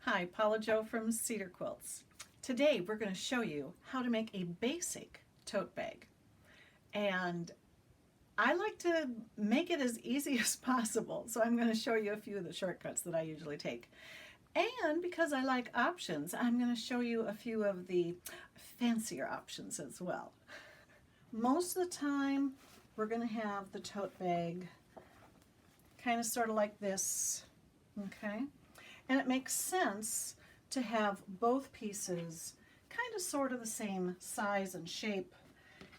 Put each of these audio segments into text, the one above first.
Hi, PaolaJo from Cedar Quilts. Today we're going to show you how to make a basic tote bag. And I like to make it as easy as possible, so I'm going to show you a few of the shortcuts that I usually take. And because I like options, I'm going to show you a few of the fancier options as well. Most of the time we're going to have the tote bag kind of sort of like this, okay? And it makes sense to have both pieces kind of sort of the same size and shape,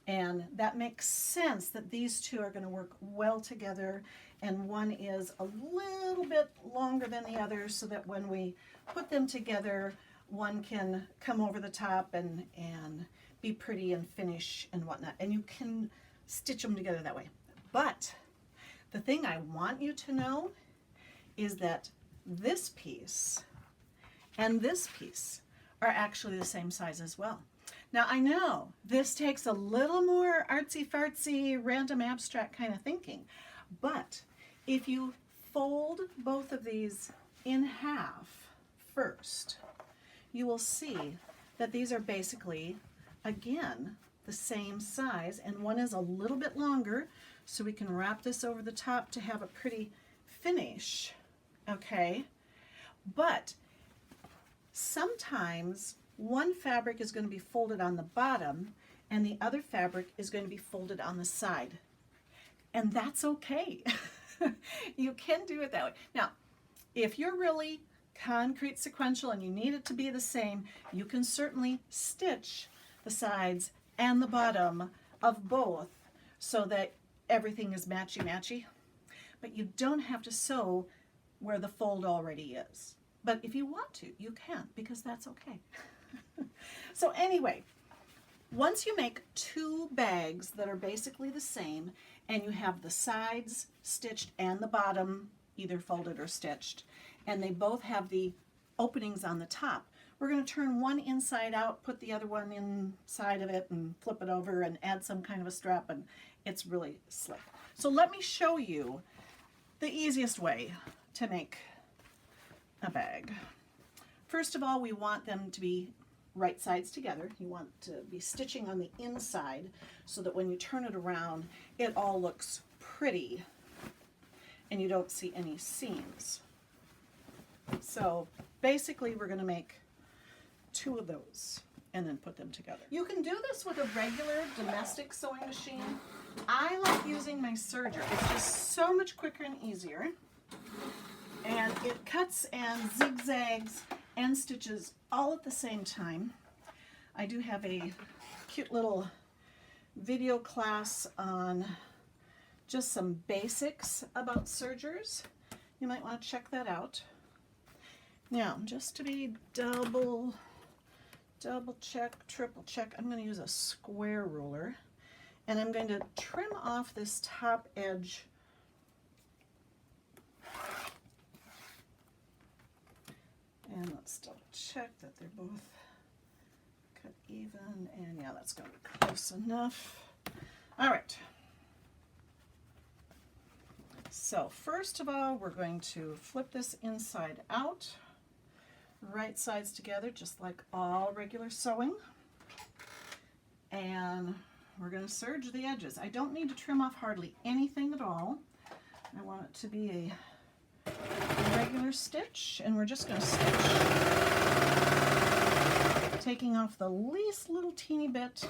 and that makes sense that these two are going to work well together, and one is a little bit longer than the other so that when we put them together one can come over the top and be pretty and finish and whatnot, and you can stitch them together that way. But the thing I want you to know is that this piece and this piece are actually the same size as well. Now I know this takes a little more artsy-fartsy, random abstract kind of thinking, but if you fold both of these in half first, you will see that these are basically, again, the same size, and one is a little bit longer, so we can wrap this over the top to have a pretty finish. Okay, but sometimes one fabric is going to be folded on the bottom and the other fabric is going to be folded on the side, and that's okay. You can do it that way. Now, if you're really concrete sequential and you need it to be the same, you can certainly stitch the sides and the bottom of both so that everything is matchy-matchy, but you don't have to sew where the fold already is. But if you want to, you can, because that's okay. So anyway, once you make two bags that are basically the same, and you have the sides stitched and the bottom either folded or stitched, and they both have the openings on the top, we're going to turn one inside out, put the other one inside of it, and flip it over and add some kind of a strap, and it's really slick. So let me show you the easiest way to make a bag. First of all, we want them to be right sides together. You want to be stitching on the inside so that when you turn it around, it all looks pretty and you don't see any seams. So basically we're going to make two of those and then put them together. You can do this with a regular domestic sewing machine. I like using my serger. It's just so much quicker and easier. And it cuts and zigzags and stitches all at the same time. I do have a cute little video class on just some basics about sergers. You might want to check that out. Now, just to be double check, triple check, I'm going to use a square ruler, and I'm going to trim off this top edge and let's double check that they're both cut even, and yeah, that's going to be close enough. All right. So first of all, we're going to flip this inside out, right sides together, just like all regular sewing. And we're going to serge the edges. I don't need to trim off hardly anything at all. I want it to be a regular stitch, and we're just going to stitch, taking off the least little teeny bit.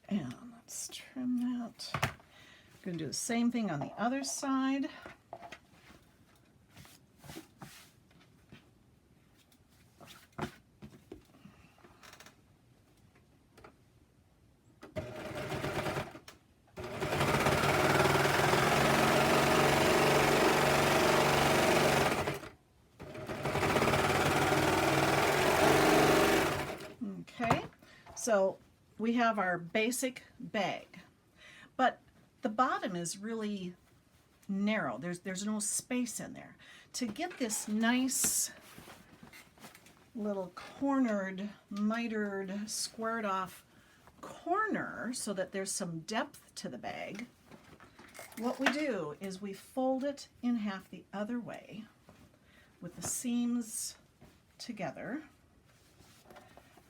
And let's trim that. I'm going to do the same thing on the other side. So we have our basic bag, but the bottom is really narrow. There's no space in there. To get this nice little cornered, mitered, squared off corner so that there's some depth to the bag, what we do is we fold it in half the other way with the seams together.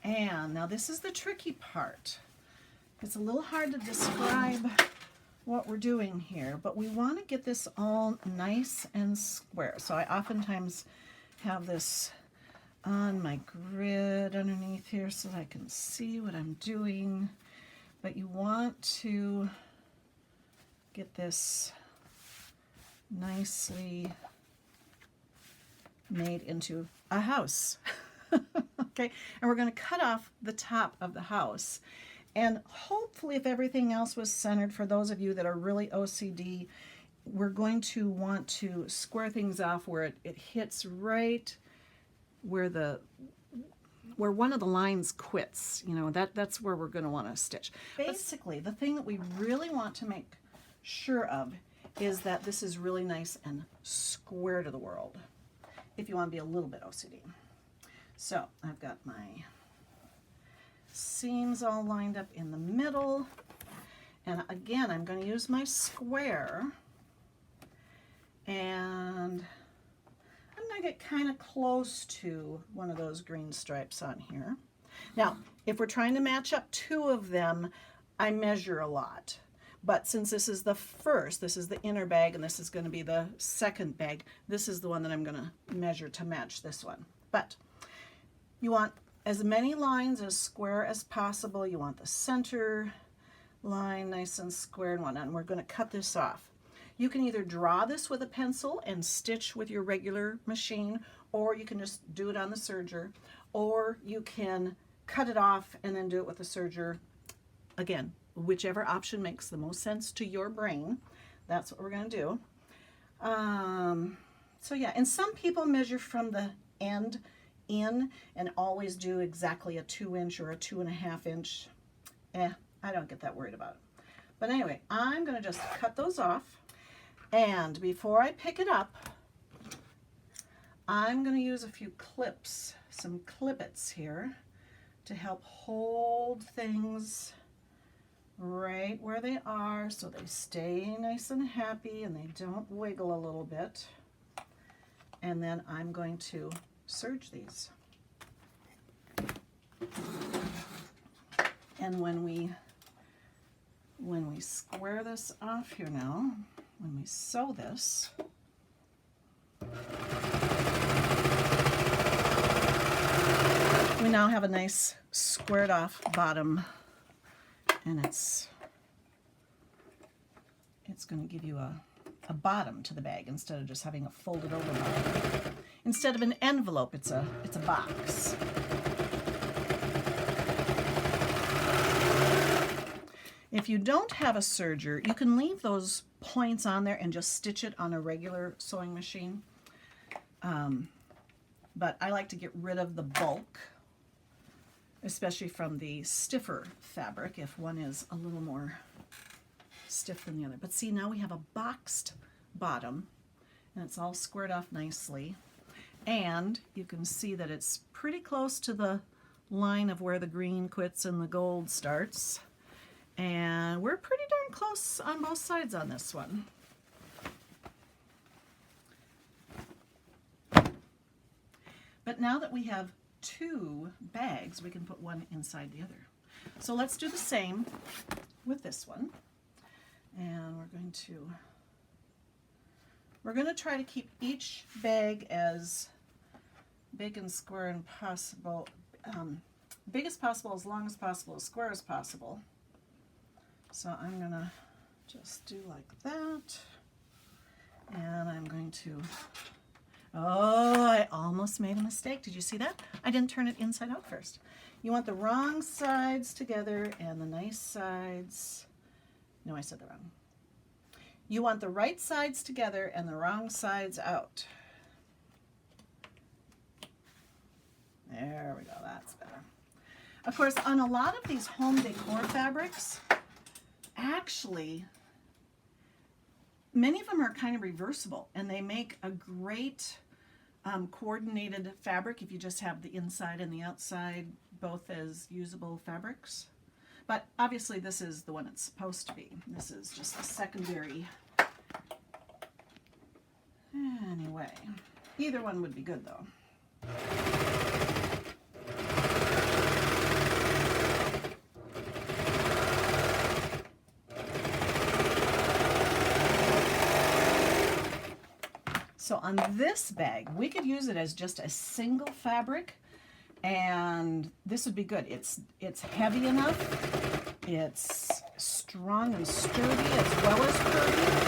And now this is the tricky part. It's a little hard to describe what we're doing here, but we want to get this all nice and square. So I oftentimes have this on my grid underneath here so that I can see what I'm doing. But you want to get this nicely made into a house. Okay, and we're going to cut off the top of the house. And hopefully, if everything else was centered, for those of you that are really OCD, we're going to want to square things off where it hits right where one of the lines quits. You know, that's where we're going to want to stitch. Basically, the thing that we really want to make sure of is that this is really nice and square to the world, if you want to be a little bit OCD. So I've got my seams all lined up in the middle, and again I'm going to use my square, and I'm going to get kind of close to one of those green stripes on here. Now if we're trying to match up two of them, I measure a lot, but since this is the first, this is the inner bag and this is going to be the second bag, this is the one that I'm going to measure to match this one. But you want as many lines as square as possible. You want the center line nice and square and whatnot, and we're going to cut this off. You can either draw this with a pencil and stitch with your regular machine, or you can just do it on the serger, or you can cut it off and then do it with the serger. Again, whichever option makes the most sense to your brain, that's what we're going to do. So yeah, and some people measure from the end in and always do exactly a 2-inch or a 2.5 inch. I don't get that worried about it. But anyway, I'm going to just cut those off, and before I pick it up, I'm going to use a few clips, some clippets here, to help hold things right where they are so they stay nice and happy and they don't wiggle a little bit. And then I'm going to serge these. And when we square this off here now, when we sew this, we now have a nice squared off bottom, and it's going to give you a bottom to the bag instead of just having a folded over bottom. Instead of an envelope, it's a box. If you don't have a serger, you can leave those points on there and just stitch it on a regular sewing machine. But I like to get rid of the bulk, especially from the stiffer fabric, if one is a little more stiff than the other. But see, now we have a boxed bottom, and it's all squared off nicely. And you can see that it's pretty close to the line of where the green quits and the gold starts. And we're pretty darn close on both sides on this one. But now that we have two bags, we can put one inside the other. So let's do the same with this one. And we're going to try to keep each bag as big and square and possible, big as possible, as long as possible, as square as possible. So I'm going to just do like that. And I'm going to, oh, I almost made a mistake. Did you see that? I didn't turn it inside out first. You want the wrong sides together and the nice sides. No, I said the wrong. You want the right sides together and the wrong sides out. There we go, that's better. Of course, on a lot of these home decor fabrics, actually, many of them are kind of reversible, and they make a great coordinated fabric if you just have the inside and the outside both as usable fabrics. But obviously this is the one it's supposed to be. This is just a secondary Anyway, either one would be good though. So on this bag, we could use it as just a single fabric, and this would be good. It's heavy enough, it's strong and sturdy as well as curvy.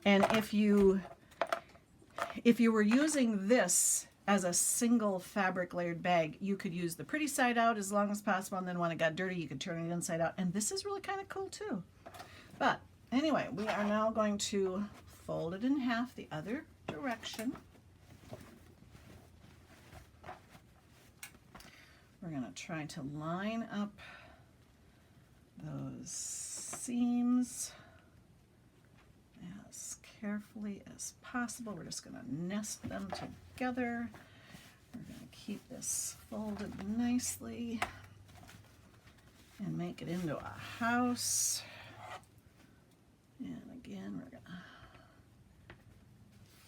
And if you were using this as a single fabric layered bag, you could use the pretty side out as long as possible, and then when it got dirty, you could turn it inside out. And this is really kind of cool too. But anyway, we are now going to fold it in half the other direction. We're going to try to line up those seams as carefully as possible. We're just going to nest them together. We're going to keep this folded nicely and make it into a house. And again, we're going to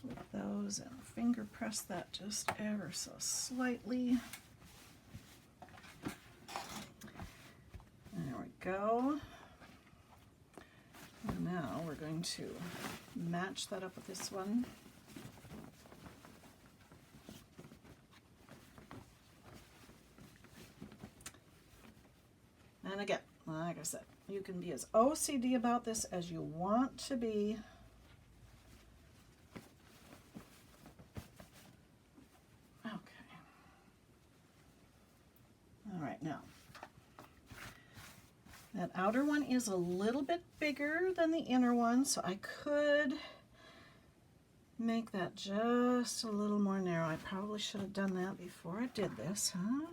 flip those and finger press that just ever so slightly. There we go. And now we're going to match that up with this one. And again, like I said, you can be as OCD about this as you want to be. Okay. All right, now. That outer one is a little bit bigger than the inner one, so I could make that just a little more narrow. I probably should have done that before I did this, huh?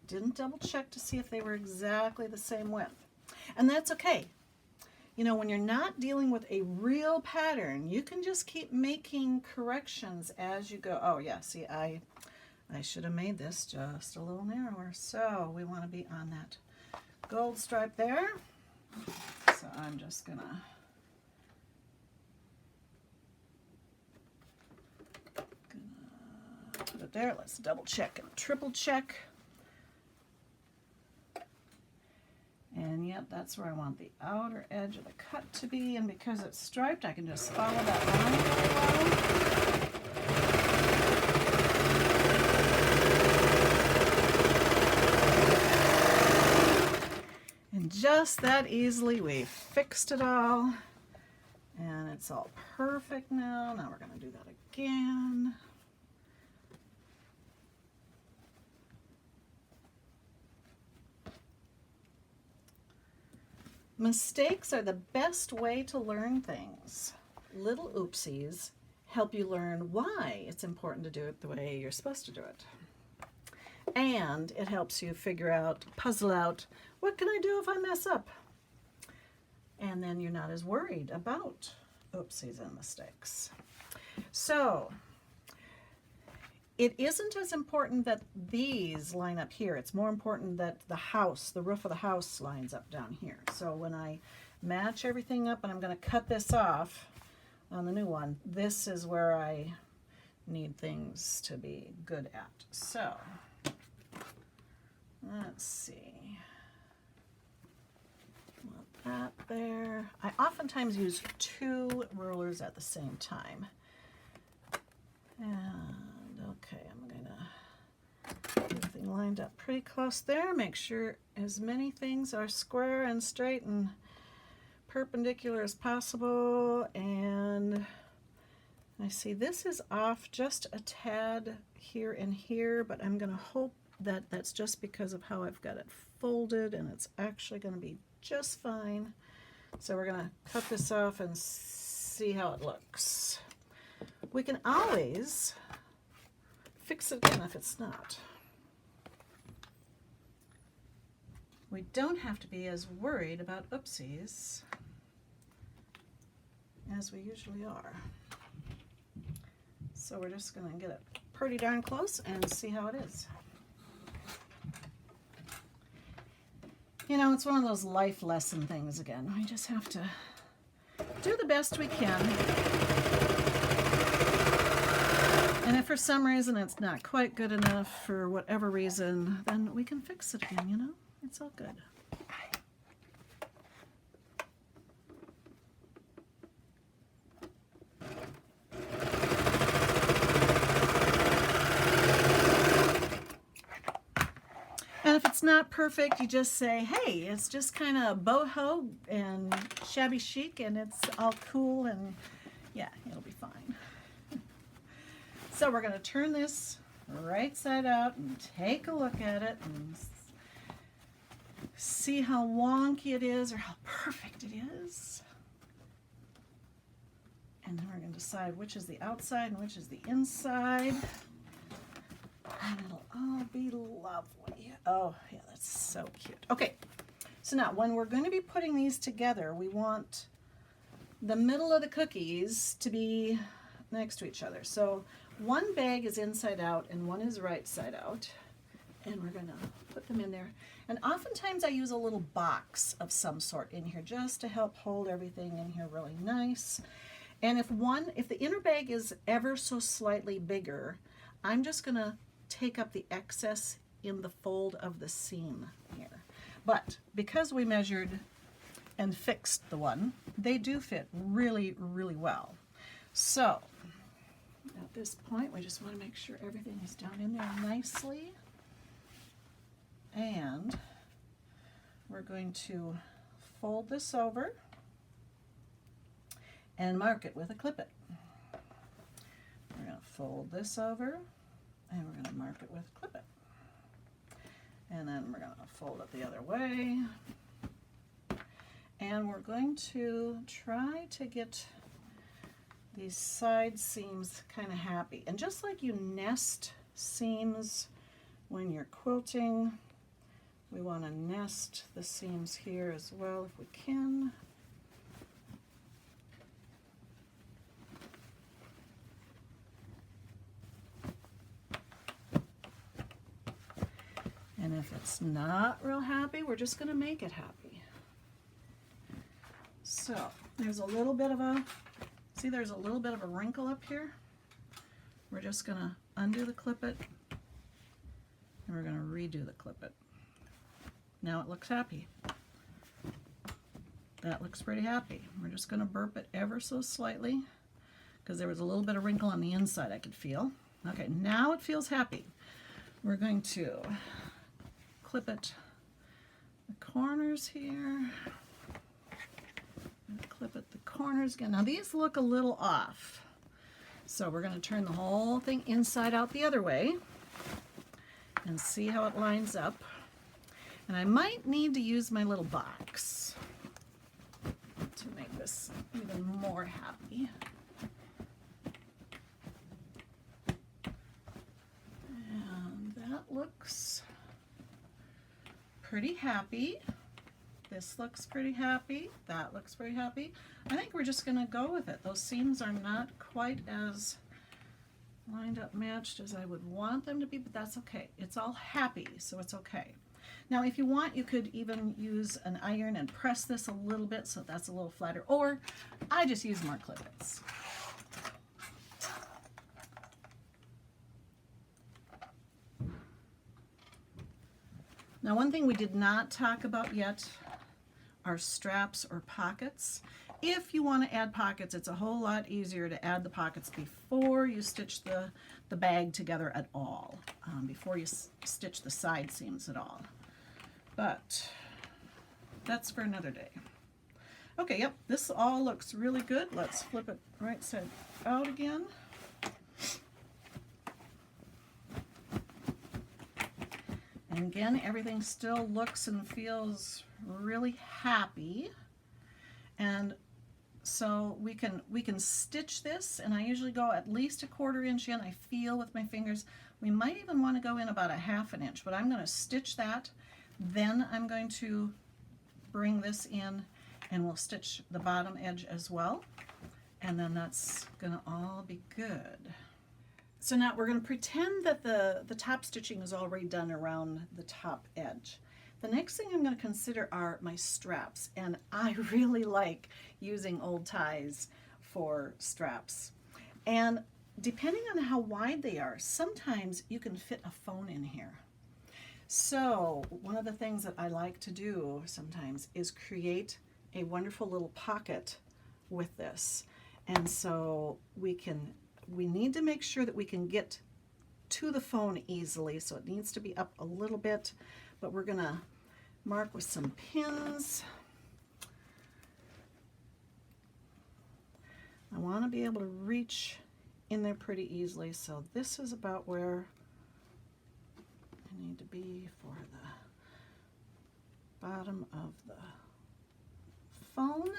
Didn't double check to see if they were exactly the same width. And that's okay. You know, when you're not dealing with a real pattern, you can just keep making corrections as you go. Oh yeah, see, I should have made this just a little narrower. So we want to be on that gold stripe there. So I'm just gonna put it there. Let's double check and triple check. And yep, that's where I want the outer edge of the cut to be. And because it's striped, I can just follow that line really well. And just that easily, we fixed it all. And it's all perfect now. Now we're going to do that again. Mistakes are the best way to learn things. Little oopsies help you learn why it's important to do it the way you're supposed to do it. And it helps you figure out, puzzle out, what can I do if I mess up? And then you're not as worried about oopsies and mistakes. So, it isn't as important that these line up here. It's more important that the house, the roof of the house lines up down here. So when I match everything up and I'm going to cut this off on the new one, this is where I need things to be good at. So let's see. Want that there. I oftentimes use 2 rulers at the same time. And okay, I'm going to get everything lined up pretty close there. Make sure as many things are square and straight and perpendicular as possible. And I see this is off just a tad here and here, but I'm going to hope that that's just because of how I've got it folded, and it's actually going to be just fine. So we're going to cut this off and see how it looks. We can always fix it again if it's not. We don't have to be as worried about oopsies as we usually are. So we're just going to get it pretty darn close and see how it is. You know, it's one of those life lesson things again. We just have to do the best we can. And if for some reason it's not quite good enough for whatever reason, then we can fix it again, you know? It's all good. And if it's not perfect, you just say, hey, it's just kind of boho and shabby chic and it's all cool and yeah, it'll be fine. So we're going to turn this right side out and take a look at it and see how wonky it is or how perfect it is. And then we're going to decide which is the outside and which is the inside. And it'll all be lovely. Oh, yeah, that's so cute. Okay, so now when we're going to be putting these together, we want the middle of the cookies to be next to each other. So one bag is inside out and one is right side out. And we're going to put them in there. And oftentimes I use a little box of some sort in here just to help hold everything in here really nice. And if the inner bag is ever so slightly bigger, I'm just going to take up the excess in the fold of the seam here. But because we measured and fixed the one, they do fit really, really well. So at this point, we just want to make sure everything is down in there nicely. And we're going to fold this over and mark it with a clip-it. We're going to fold this over and we're going to mark it with a clip-it. And then we're going to fold it the other way. And we're going to try to get these side seams kind of happy. And just like you nest seams when you're quilting, we want to nest the seams here as well if we can. And if it's not real happy, we're just going to make it happy. So there's a little bit of a, see there's a little bit of a wrinkle up here. We're just going to undo the clip-it and we're going to redo the clip-it. Now it looks happy. That looks pretty happy. We're just going to burp it ever so slightly because there was a little bit of wrinkle on the inside I could feel. Okay, now it feels happy. We're going to clip it the corners here. And clip it the corners again. Now these look a little off. So we're going to turn the whole thing inside out the other way and see how it lines up. And I might need to use my little box to make this even more happy. And that looks pretty happy. This looks pretty happy. That looks pretty happy. I think we're just going to go with it. Those seams are not quite as lined up matched as I would want them to be, but that's okay. It's all happy, so it's okay. Now if you want, you could even use an iron and press this a little bit so that's a little flatter, or I just use more clip-its. Now one thing we did not talk about yet are straps or pockets. If you want to add pockets, it's a whole lot easier to add the pockets before you stitch the bag together at all, before you stitch the side seams at all. But that's for another day. Okay, yep, this all looks really good. Let's flip it right side out again. And again, everything still looks and feels really happy. And so we can stitch this, and I usually go at least a 1/4 inch in. I feel with my fingers. We might even want to go in about a 1/2 inch, but I'm going to stitch that. Then I'm going to bring this in and we'll stitch the bottom edge as well. And then that's going to all be good. So now we're going to pretend that the top stitching is already done around the top edge. The next thing I'm going to consider are my straps, and I really like using old ties for straps. And depending on how wide they are, sometimes you can fit a phone in here. So one of the things that I like to do sometimes is create a wonderful little pocket with this. And so we need to make sure that we can get to the phone easily, so it needs to be up a little bit, but we're gonna mark with some pins. I want to be able to reach in there pretty easily, so this is about where I need to be for the bottom of the phone.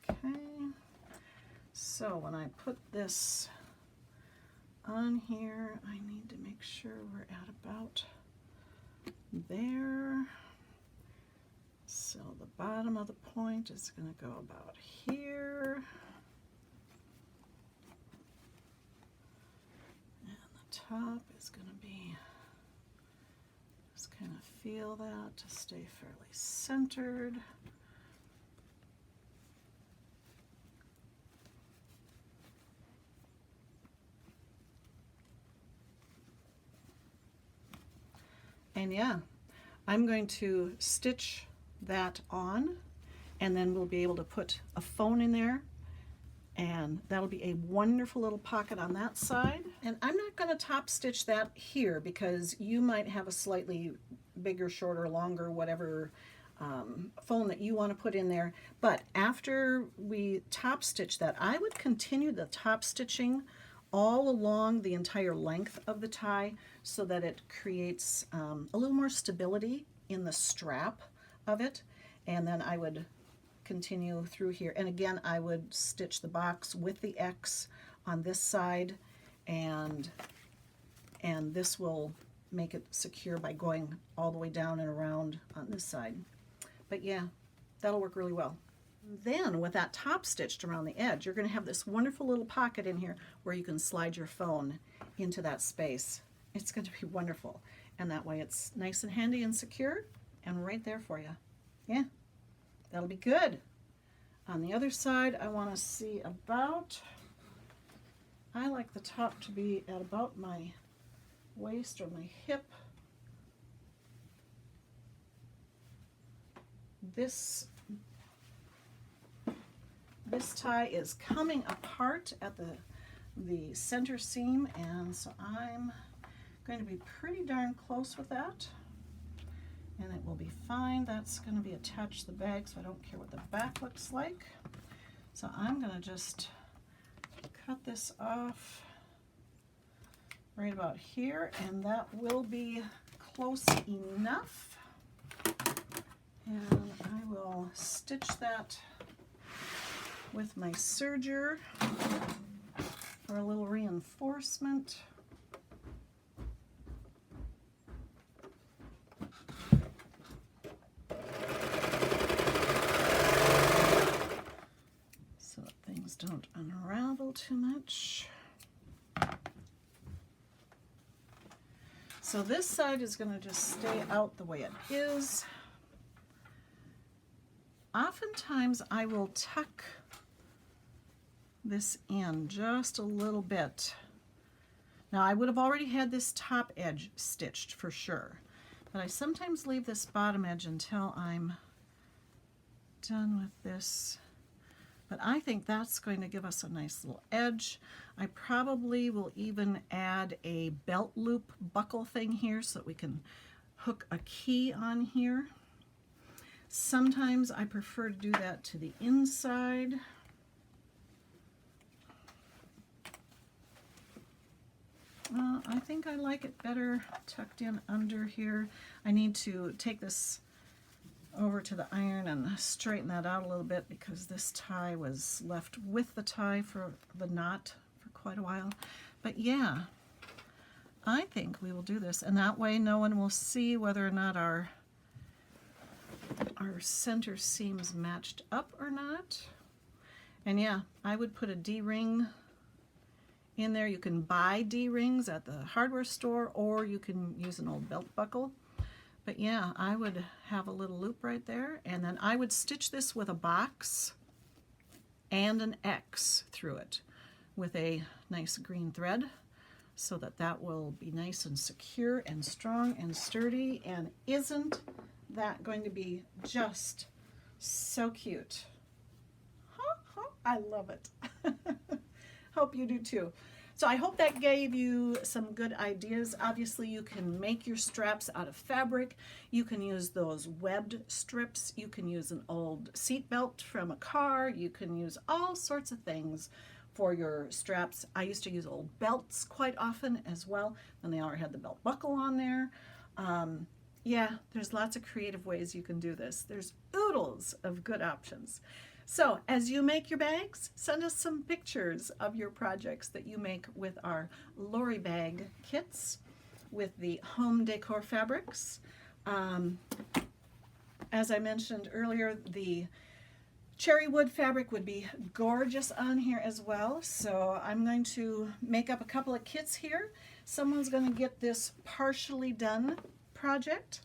Okay, so when I put this on here, I need to make sure we're at about there. So the bottom of the point is going to go about here. And the top is going to be, just kind of feel that to stay fairly centered. And yeah, I'm going to stitch that on, and then we'll be able to put a phone in there, and that'll be a wonderful little pocket on that side. And I'm not going to top stitch that here because you might have a slightly bigger, shorter, longer, whatever phone that you want to put in there. But after we top stitch that, I would continue the top stitching all along the entire length of the tie so that it creates a little more stability in the strap of it. And then I would continue through here, and again I would stitch the box with the X on this side, and this will make it secure by going all the way down and around on this side. But yeah, that'll work really well. Then with that top stitched around the edge, you're going to have this wonderful little pocket in here where you can slide your phone into that space. It's going to be wonderful, and that way it's nice and handy and secure and right there for you. Yeah, that'll be good. On the other side, I want to see about, I like the top to be at about my waist or my hip. This tie is coming apart at the center seam, and so I'm going to be pretty darn close with that, and it will be fine. That's going to be attached to the bag, so I don't care what the back looks like. So I'm going to just cut this off right about here, and that will be close enough. And I will stitch that with my serger for a little reinforcement. So that things don't unravel too much. So this side is going to just stay out the way it is. Oftentimes I will tuck this in just a little bit. Now I would have already had this top edge stitched for sure, but I sometimes leave this bottom edge until I'm done with this. But I think that's going to give us a nice little edge. I probably will even add a belt loop buckle thing here so that we can hook a key on here. Sometimes I prefer to do that to the inside. I think I like it better tucked in under here. I need to take this over to the iron and straighten that out a little bit because this tie was left with the tie for the knot for quite a while. But yeah, I think we will do this, and that way no one will see whether or not our center seams matched up or not. And yeah, I would put a D-ring in there. You can buy D-rings at the hardware store, or you can use an old belt buckle. But yeah, I would have a little loop right there, and then I would stitch this with a box and an X through it with a nice green thread, so that that will be nice and secure and strong and sturdy. And isn't that going to be just so cute? I love it. Hope you do too. So I hope that gave you some good ideas. Obviously, you can make your straps out of fabric. You can use those webbed strips. You can use an old seat belt from a car. You can use all sorts of things for your straps. I used to use old belts quite often as well. Then they already had the belt buckle on there. Yeah, there's lots of creative ways you can do this. There's oodles of good options. So as you make your bags, send us some pictures of your projects that you make with our LoriBagKits with the Home Decor fabrics. As I mentioned earlier, the cherry wood fabric would be gorgeous on here as well. So I'm going to make up a couple of kits here. Someone's going to get this partially done project,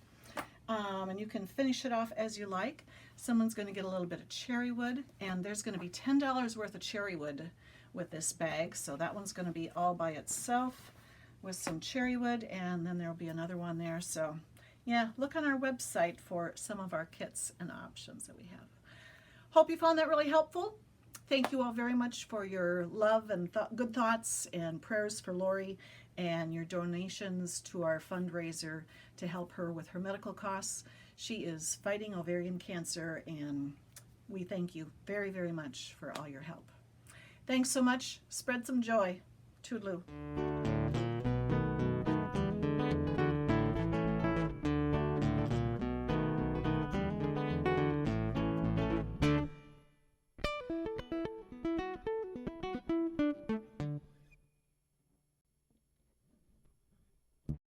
and you can finish it off as you like. Someone's going to get a little bit of cherry wood, and there's going to be $10 worth of cherry wood with this bag. So that one's going to be all by itself with some cherry wood, and then there'll be another one there. So yeah, look on our website for some of our kits and options that we have. Hope you found that really helpful. Thank you all very much for your love and good thoughts and prayers for Lori, and your donations to our fundraiser to help her with her medical costs. She is fighting ovarian cancer, and we thank you very, very much for all your help. Thanks so much. Spread some joy. Toodaloo.